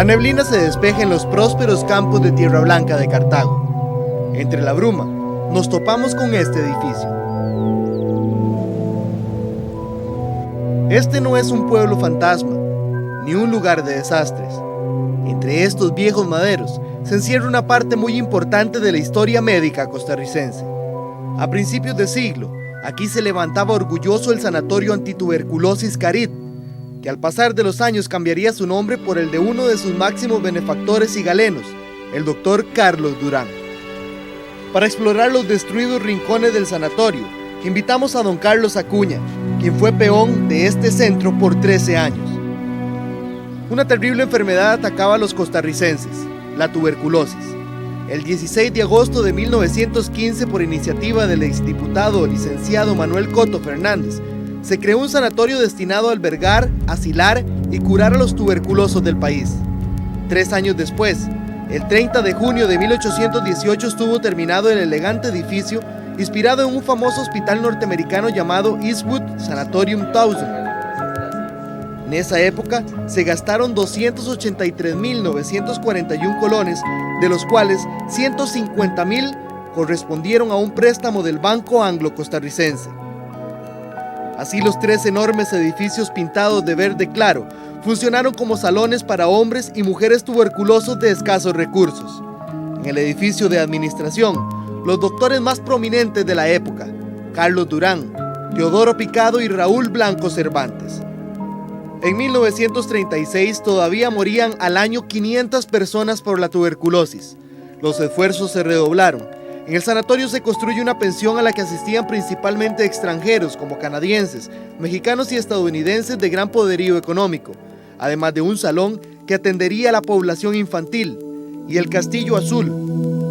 neblina se despeja en los prósperos campos de tierra blanca de Cartago. Entre la bruma, nos topamos con este edificio. Este no es un pueblo fantasma, ni un lugar de desastres. Entre estos viejos maderos se encierra una parte muy importante de la historia médica costarricense. A principios de siglo, aquí se levantaba orgulloso el Sanatorio Antituberculosis Carit, que al pasar de los años cambiaría su nombre por el de uno de sus máximos benefactores y galenos, el doctor Carlos Durán. Para explorar los destruidos rincones del sanatorio, invitamos a don Carlos Acuña, quien fue peón de este centro por 13 años. Una terrible enfermedad atacaba a los costarricenses, la tuberculosis. El 16 de agosto de 1915, por iniciativa del exdiputado licenciado Manuel Coto Fernández, se creó un sanatorio destinado a albergar, asilar y curar a los tuberculosos del país. 3 años después, el 30 de junio de 1818 estuvo terminado el elegante edificio inspirado en un famoso hospital norteamericano llamado Eastwood Sanatorium 1000. En esa época se gastaron 283.941 colones, de los cuales 150.000 correspondieron a un préstamo del Banco Anglo-Costarricense. Así, los 3 enormes edificios pintados de verde claro funcionaron como salones para hombres y mujeres tuberculosos de escasos recursos. En el edificio de administración, los doctores más prominentes de la época, Carlos Durán, Teodoro Picado y Raúl Blanco Cervantes. En 1936 todavía morían al año 500 personas por la tuberculosis. Los esfuerzos se redoblaron. En el sanatorio se construye una pensión a la que asistían principalmente extranjeros como canadienses, mexicanos y estadounidenses de gran poderío económico, además de un salón que atendería a la población infantil, y el Castillo Azul,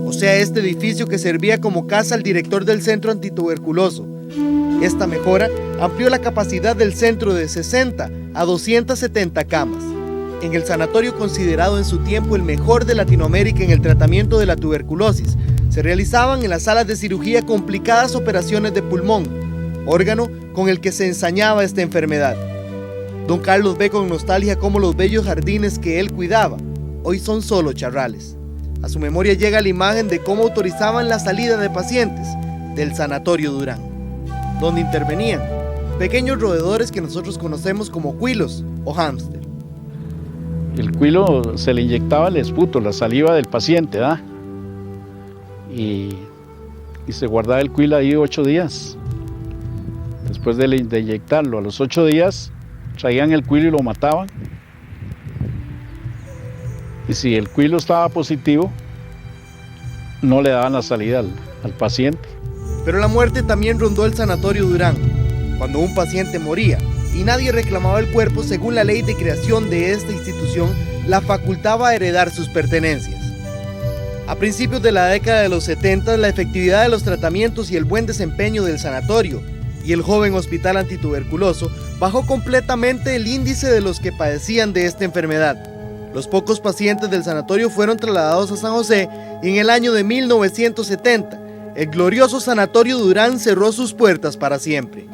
o sea, este edificio que servía como casa al director del centro antituberculoso. Esta mejora amplió la capacidad del centro de 60 a 270 camas. En el sanatorio, considerado en su tiempo el mejor de Latinoamérica en el tratamiento de la tuberculosis, se realizaban en las salas de cirugía complicadas operaciones de pulmón, órgano con el que se ensañaba esta enfermedad. Don Carlos ve con nostalgia cómo los bellos jardines que él cuidaba hoy son solo charrales. A su memoria llega la imagen de cómo autorizaban la salida de pacientes del Sanatorio Durán, donde intervenían pequeños roedores que nosotros conocemos como cuilos o hámster. El cuilo se le inyectaba el esputo, la saliva del paciente, ¿verdad? Y se guardaba el cuilo ahí 8 días. Después de inyectarlo, a los 8 días traían el cuilo y lo mataban. Y si el cuilo estaba positivo, no le daban la salida al paciente. Pero la muerte también rondó el Sanatorio Durán. Cuando un paciente moría y nadie reclamaba el cuerpo, según la ley de creación de esta institución, la facultaba a heredar sus pertenencias. A principios de la década de los 70, la efectividad de los tratamientos y el buen desempeño del sanatorio y el joven hospital antituberculoso bajó completamente el índice de los que padecían de esta enfermedad. Los pocos pacientes del sanatorio fueron trasladados a San José y en el año de 1970, el glorioso Sanatorio Durán cerró sus puertas para siempre.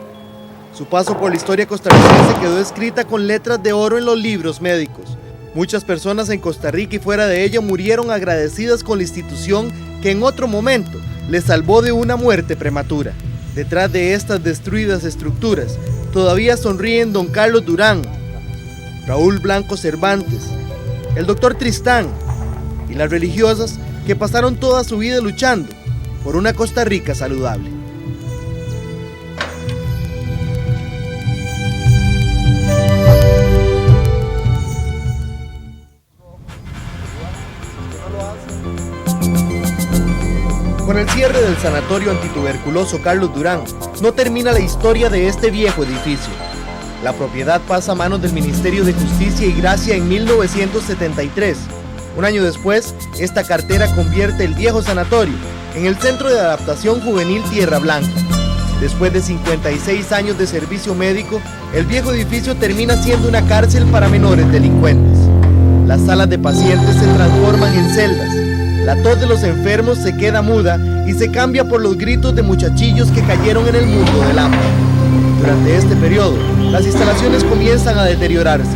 Su paso por la historia costarricense quedó escrita con letras de oro en los libros médicos. Muchas personas en Costa Rica y fuera de ella murieron agradecidas con la institución que en otro momento les salvó de una muerte prematura. Detrás de estas destruidas estructuras todavía sonríen don Carlos Durán, Raúl Blanco Cervantes, el doctor Tristán y las religiosas que pasaron toda su vida luchando por una Costa Rica saludable. Con el cierre del Sanatorio Antituberculoso Carlos Durán, no termina la historia de este viejo edificio. La propiedad pasa a manos del Ministerio de Justicia y Gracia en 1973. Un año después, esta cartera convierte el viejo sanatorio en el Centro de Adaptación Juvenil Tierra Blanca. Después de 56 años de servicio médico, el viejo edificio termina siendo una cárcel para menores delincuentes. Las salas de pacientes se transforman en celdas. La tos de los enfermos se queda muda y se cambia por los gritos de muchachillos que cayeron en el mundo del hambre. Durante este periodo, las instalaciones comienzan a deteriorarse.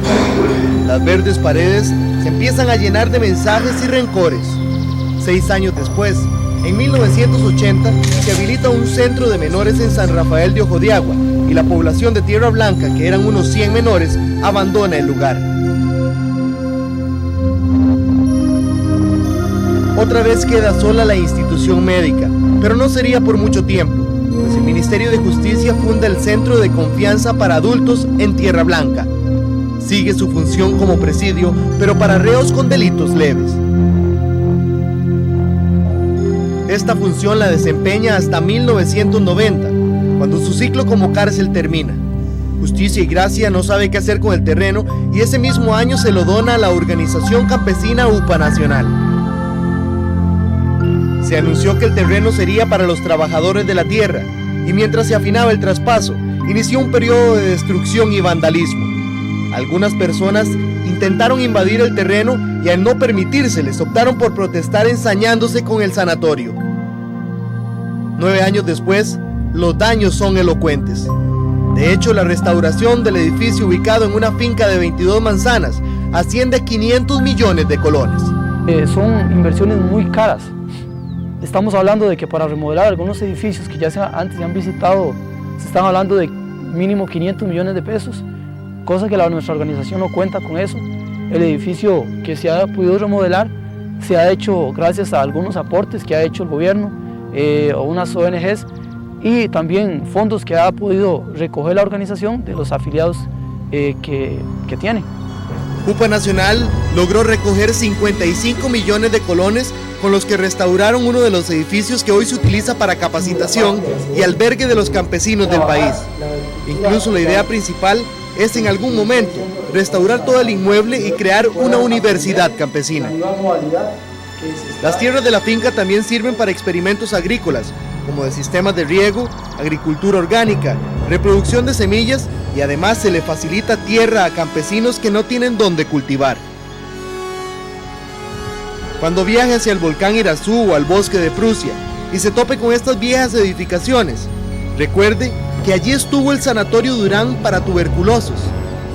Las verdes paredes se empiezan a llenar de mensajes y rencores. 6 años después, en 1980, se habilita un centro de menores en San Rafael de Ojo de Agua y la población de Tierra Blanca, que eran unos 100 menores, abandona el lugar. Otra vez queda sola la institución médica, pero no sería por mucho tiempo, pues el Ministerio de Justicia funda el Centro de Confianza para Adultos en Tierra Blanca. Sigue su función como presidio, pero para reos con delitos leves. Esta función la desempeña hasta 1990, cuando su ciclo como cárcel termina. Justicia y Gracia no sabe qué hacer con el terreno y ese mismo año se lo dona a la organización campesina UPA Nacional. Se anunció que el terreno sería para los trabajadores de la tierra y mientras se afinaba el traspaso, inició un periodo de destrucción y vandalismo. Algunas personas intentaron invadir el terreno y al no permitírseles optaron por protestar ensañándose con el sanatorio. 9 años después, los daños son elocuentes. De hecho, la restauración del edificio ubicado en una finca de 22 manzanas asciende a 500 millones de colones. Son inversiones muy caras. Estamos hablando de que para remodelar algunos edificios que ya antes se han visitado, se están hablando de mínimo 500 millones de pesos, cosa que nuestra organización no cuenta con eso. El edificio que se ha podido remodelar se ha hecho gracias a algunos aportes que ha hecho el gobierno o unas ONGs y también fondos que ha podido recoger la organización de los afiliados que tiene. UPA Nacional logró recoger 55 millones de colones con los que restauraron uno de los edificios que hoy se utiliza para capacitación y albergue de los campesinos del país. Incluso la idea principal es en algún momento restaurar todo el inmueble y crear una universidad campesina. Las tierras de la finca también sirven para experimentos agrícolas, como de sistemas de riego, agricultura orgánica, reproducción de semillas y además se le facilita tierra a campesinos que no tienen dónde cultivar. Cuando viaje hacia el volcán Irazú o al bosque de Prusia y se tope con estas viejas edificaciones, recuerde que allí estuvo el Sanatorio Durán para tuberculosos,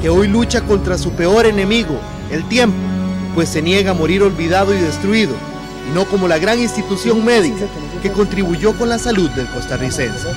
que hoy lucha contra su peor enemigo, el tiempo, pues se niega a morir olvidado y destruido, y no como la gran institución médica que contribuyó con la salud del costarricense.